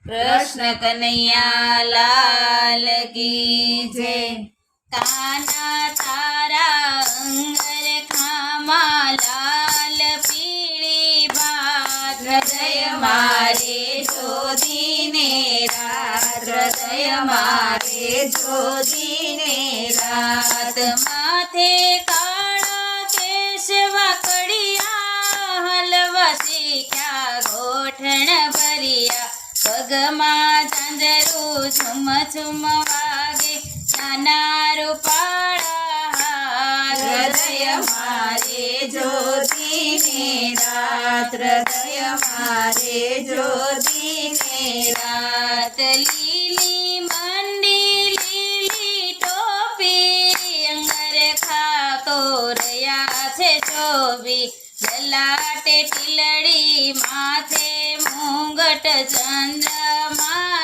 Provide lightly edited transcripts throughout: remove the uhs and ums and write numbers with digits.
कृष्ण कन्हैया लाल की जय। काना तारा अंगर खामा लाल पीली भात हृदय मारे जोदीने रात हृदय मारे जोदीने रात। माथे काळा केशवा कडिया हलवा શીખ્યા ગોઠણ ભર્યા પગમાં ઝાંઝરું ઝુમ ઝુમ વાગે નાના રૂપાળા હૃદય મારે જ્યોતિને રાત હૃદય મારે જ્યોતિને રાત। લીલી મંડી લીલી ટોપી અંગર ખાતો રહ્યા છે ચોવી લલાટે ટીલડી માથે મુંગટ ચંદ્રમાના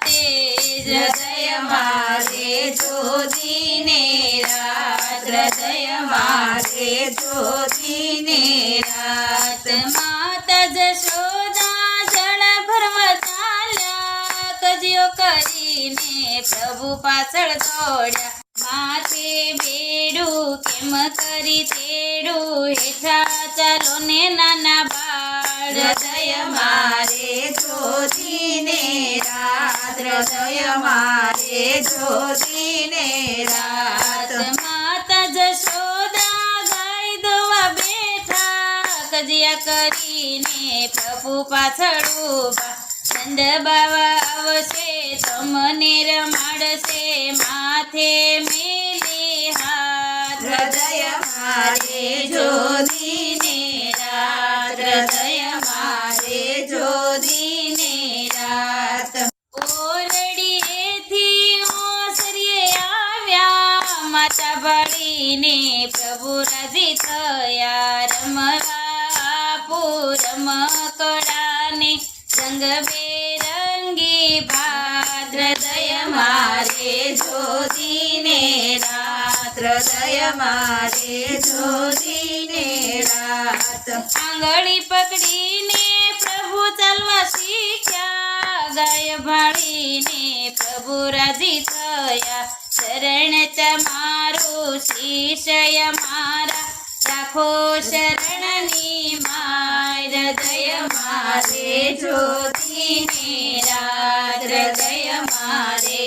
તેજ હૃદય મારે જ્યોતિને રાત હૃદય મારે જ્યોતિને રાત। માતા જશોદા જળ ભરવા ચાલ્યા કજિયો કરીને પ્રભુ પાછળ દોડ્યા માથે બેડું કેમ કરી તેડું હેઠા ચાલો ને નાના બાળ હૃદય મારે જ્યોતિને રાત હૃદય મારે જ્યોતિને રાત। માતા જશોદા ગાય દોવા બેઠા કજિયા કરીને પ્રભુ પાછળ ઉભા નંદ બાવા આવશે તમને રમાડશે માથે મેલી હાથ હૃદય મારે જ્યોતિને રાત હૃદય મારે જ્યોતિને રાત। ઓરડીએથી ઓસરીએ આવ્યા માતા ભાળીને પ્રભુ રાજી થયા રમવા પૂરમ કળાને રંગ બેરંગી ભાત હૃદય મારે જ્યોતિને રાત હૃદય મારે જ્યોતિને રાત। આંગળી પકડીને પ્રભુ ચાલવા શીખ્યા ગાય ભાળીને પ્રભુ રાજી થયા શરણ તમારું શિષ્ય મારા રાખો શરણની માય હૃદય મારે જ્યોતિને રાત હૃદય મારે